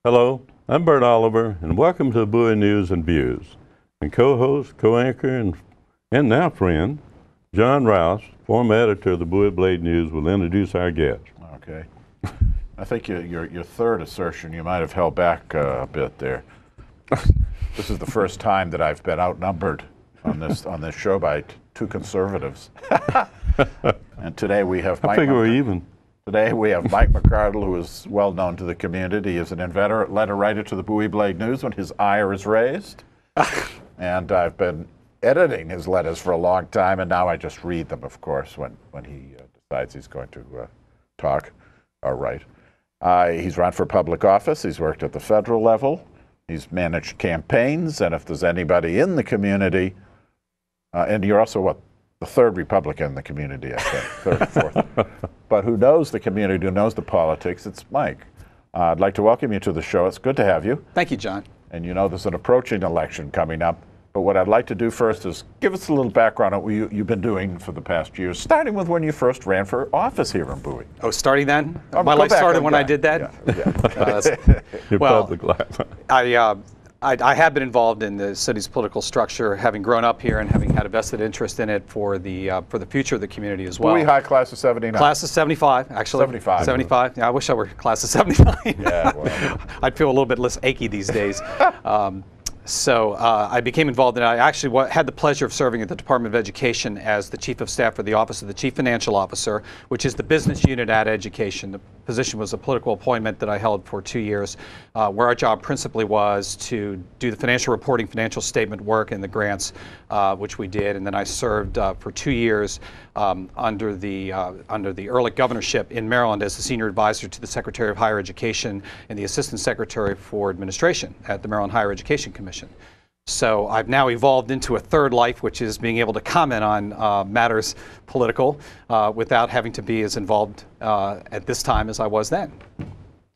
Hello, I'm Bert Oliver, and welcome to Bowie News and Views. And co-host, co-anchor, and now friend, John Rouse, former editor of the Bowie Blade News, will introduce our guest. Okay. I think your third assertion, you might have held back a bit there. This is the first time that I've been outnumbered on this show by two conservatives. And today we have I figure we're even. Today we have Mike McArdle, who is well known to the community. He is an inveterate letter writer to the Bowie Blade News when his ire is raised. And I've been editing his letters for a long time, and now I just read them, of course, when he decides he's going to talk or write. He's run for public office. He's worked at the federal level. He's managed campaigns, and if there's anybody in the community, and you're also, what, the third Republican in the community, I think, third or fourth. But who knows the community, who knows the politics, it's Mike. I'd like to welcome you to the show. It's good to have you. Thank you, John. And you know there's an approaching election coming up. But what I'd like to do first is give us a little background on what you've been doing for the past years, starting with when you first ran for office here in Bowie. Oh, starting then? My life started when I did that? Yeah. Your public life. I have been involved in the city's political structure, having grown up here and having had a vested interest in it for the future of the community as well. Bowie High class of 79. Class of 75, actually. 75. 75. Yeah, I wish I were class of 79. Yeah, well. I'd feel a little bit less achy these days. So I became involved in it. I actually had the pleasure of serving at the Department of Education as the Chief of Staff for the Office of the Chief Financial Officer, which is the business unit at Education. The position was a political appointment that I held for 2 years, where our job principally was to do the financial reporting, financial statement work, and the grants, which we did. And then I served for 2 years under the Ehrlich governorship in Maryland as the senior advisor to the Secretary of Higher Education and the Assistant Secretary for Administration at the Maryland Higher Education Commission. So I've now evolved into a third life, which is being able to comment on matters political without having to be as involved at this time as I was then.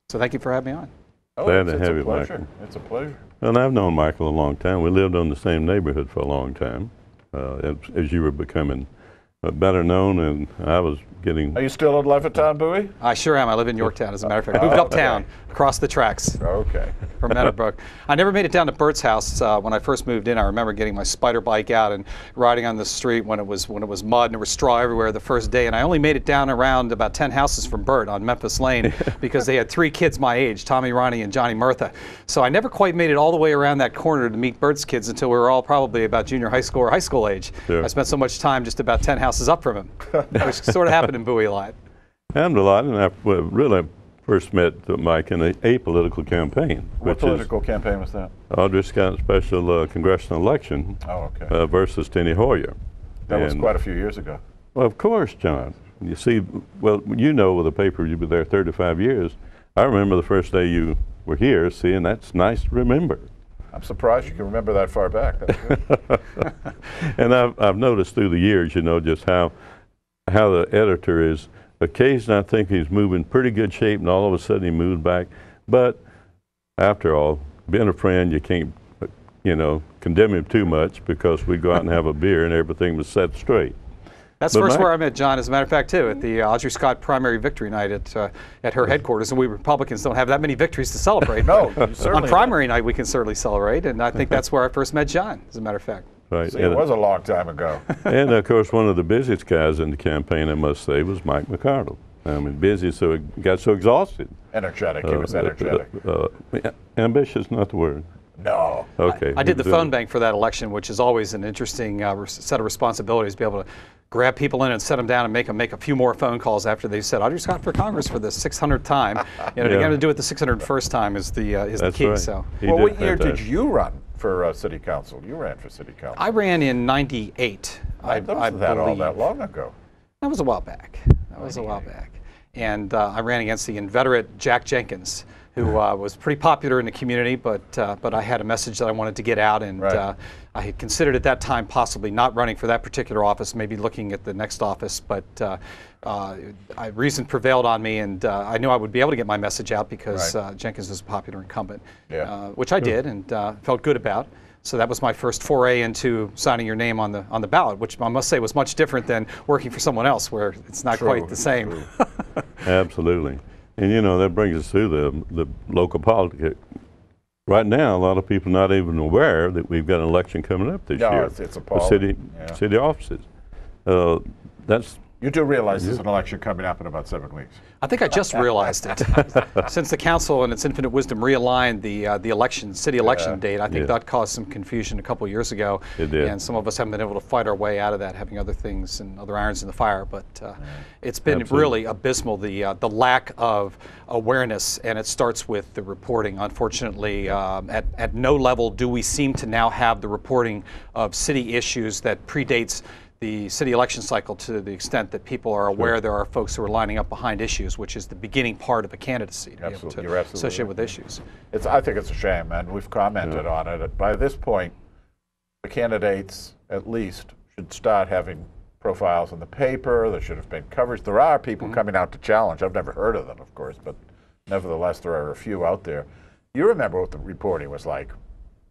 So thank you for having me on. Glad to have you, pleasure. Michael. It's a pleasure. And I've known Michael a long time. We lived in the same neighborhood for a long time as you were becoming better known, and I was getting... Are you still in Levittown, Bowie? I sure am. I live in Yorktown, as a matter of fact. Moved uptown, across the tracks. Okay. From Meadowbrook. I never made it down to Bert's house when I first moved in. I remember getting my spider bike out and riding on the street when it was mud and there was straw everywhere the first day. And I only made it down around about 10 houses from Bert on Memphis Lane because they had 3 kids my age, Tommy, Ronnie, and Johnny Murtha. So I never quite made it all the way around that corner to meet Bert's kids until we were all probably about junior high school or high school age. Sure. I spent so much time just about 10 houses up from him, which sort of happened in Bowie a lot. Happened a lot, and I really first met Mike in a political campaign. What political campaign was that? Audrey Scott's special congressional election versus Tenny Hoyer. That was quite a few years ago. Well, of course, John. You see, well, you know with the paper, you were there 35 years. I remember the first day you were here, see, and that's nice to remember. I'm surprised you can remember that far back. That's good. And I've noticed through the years, you know, just how the editor is. Occasionally, I think he's moving pretty good shape, and all of a sudden he moves back. But after all, being a friend, you can't, you know, condemn him too much because we go out and have a beer and everything was set straight. That's first where I met John, as a matter of fact, too, at the Audrey Scott primary victory night at her headquarters. And we Republicans don't have that many victories to celebrate. No, certainly on primary night, we can certainly celebrate. And I think that's where I first met John, as a matter of fact. Right. See, it was a long time ago. And of course, one of the busiest guys in the campaign, I must say, was Mike McArdle. I mean, busy, so he got so exhausted. Energetic. He was energetic. Ambitious, not the word. No. Okay. I did the phone bank for that election, which is always an interesting set of responsibilities, to be able to grab people in and set them down and make a few more phone calls after they said, Audrey Scott for Congress for the 600th time. You know, They're going to do it the 601st time is the key. Right. So. Well, what year did you run for city council? You ran for city council. I ran in '98. That wasn't all that long ago. That was a while back. And I ran against the inveterate Jack Jenkins, who was pretty popular in the community, but I had a message that I wanted to get out, and I had considered at that time possibly not running for that particular office, maybe looking at the next office, but reason prevailed on me, and I knew I would be able to get my message out because Jenkins was a popular incumbent, which I did and felt good about. So that was my first foray into signing your name on the ballot, which I must say was much different than working for someone else, where it's not quite the same. Absolutely. And you know, that brings us to the local politics. Right now, a lot of people not even aware that we've got an election coming up this year. It's for appalling. city offices. That's You do realize there's an election coming up in about 7 weeks. I think I just realized it. Since the council and its infinite wisdom realigned the election, city election date, I think that caused some confusion a couple of years ago. It did. And some of us haven't been able to fight our way out of that, having other things and other irons in the fire. But it's been really abysmal, the lack of awareness, and it starts with the reporting. Unfortunately, at no level do we seem to now have the reporting of city issues that predates the city election cycle, to the extent that people are aware there are folks who are lining up behind issues, which is the beginning part of a candidacy, to be able to associate with issues. I think it's a shame, and we've commented on it. By this point, the candidates at least should start having profiles in the paper. There should have been coverage. There are people coming out to challenge. I've never heard of them, of course, but nevertheless, there are a few out there. You remember what the reporting was like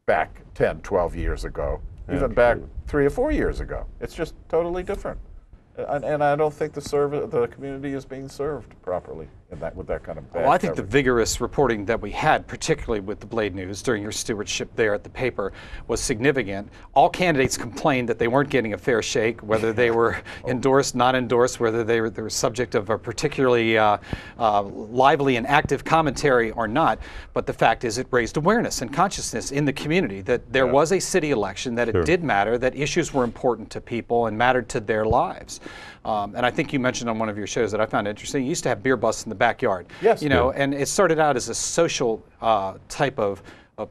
back 10, 12 years ago. Even back 3 or 4 years ago. It's just totally different. And I don't think the community is being served properly with that kind of bad Well, I think coverage. the vigorous reporting that we had, particularly with the Blade News during your stewardship there at the paper, was significant. All candidates complained that they weren't getting a fair shake, whether they were endorsed, not endorsed, whether they were subject of a particularly lively and active commentary or not. But the fact is, it raised awareness and consciousness in the community that there was a city election, that it did matter, that issues were important to people and mattered to their lives. And I think you mentioned on one of your shows that I found interesting, you used to have beer busts in the backyard. Yes. You know, and it started out as a social type of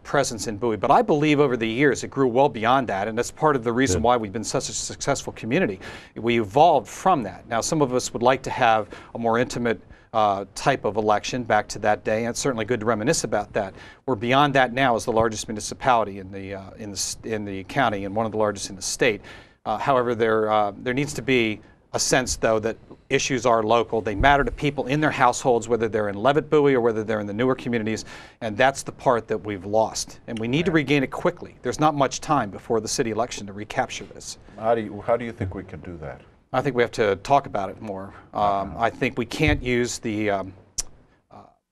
presence in Bowie. But I believe over the years it grew well beyond that, and that's part of the reason why we've been such a successful community. We evolved from that. Now, some of us would like to have a more intimate type of election back to that day, and it's certainly good to reminisce about that. We're beyond that now as the largest municipality in the county and one of the largest in the state. However, there needs to be a sense, though, that issues are local. They matter to people in their households, whether they're in Levitt, Bowie, or whether they're in the newer communities, and that's the part that we've lost. And we need to regain it quickly. There's not much time before the city election to recapture this. How do you think we can do that? I think we have to talk about it more. I think we can't use the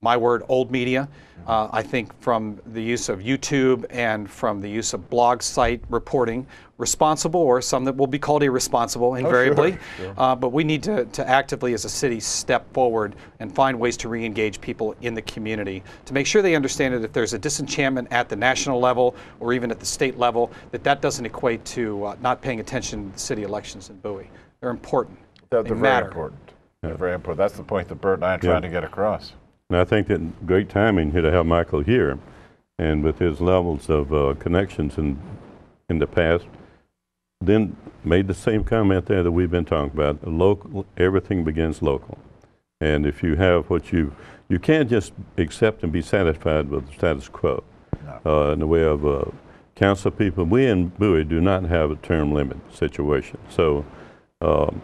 my word, old media. I think from the use of YouTube and from the use of blog site reporting, responsible, or some that will be called irresponsible invariably. But we need to actively, as a city, step forward and find ways to re-engage people in the community, to make sure they understand that if there's a disenchantment at the national level or even at the state level, that doesn't equate to not paying attention to the city elections in Bowie. They're important. They're They very matter. important. They're very important. That's the point that Bert and I are trying to get across. And I think that great timing here to have Michael here, and with his levels of connections in the past, then made the same comment there that we've been talking about. Local, everything begins local. And if you have what you can't just accept and be satisfied with the status quo. No. In the way of council people, we in Bowie do not have a term limit situation. So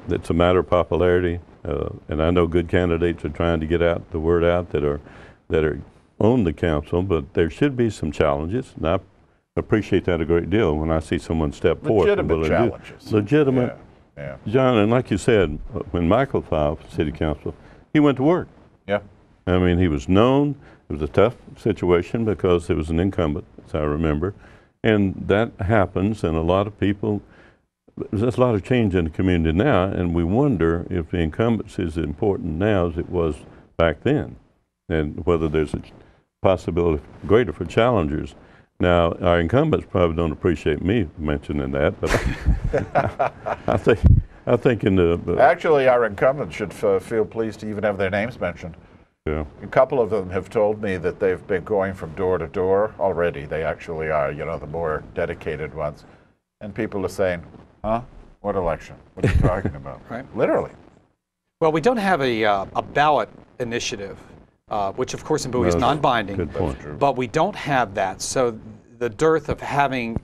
it's a matter of popularity. And I know good candidates are trying to get the word out that are on the council, but there should be some challenges, and I appreciate that a great deal when I see someone step forward. Legitimate challenges. Legitimate. Yeah. John, and like you said, when Michael filed for city council, he went to work. Yeah. I mean, he was known. It was a tough situation because it was an incumbent, as I remember, and that happens, and a lot of people. There's a lot of change in the community now, and we wonder if the incumbency is as important now as it was back then, and whether there's a possibility greater for challengers. Now, our incumbents probably don't appreciate me mentioning that, but I think in the Actually, our incumbents should feel pleased to even have their names mentioned. yeah. A couple of them have told me that they've been going from door to door already. They actually are, the more dedicated ones, and people are saying, "Huh? What election? What are you talking about?" Right. Literally. Well, we don't have a ballot initiative, which of course in Bowie is non-binding. Good point. But we don't have that. So the dearth of having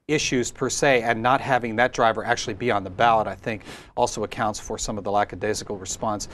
issues per se and not having that driver actually be on the ballot, I think, also accounts for some of the lackadaisical response.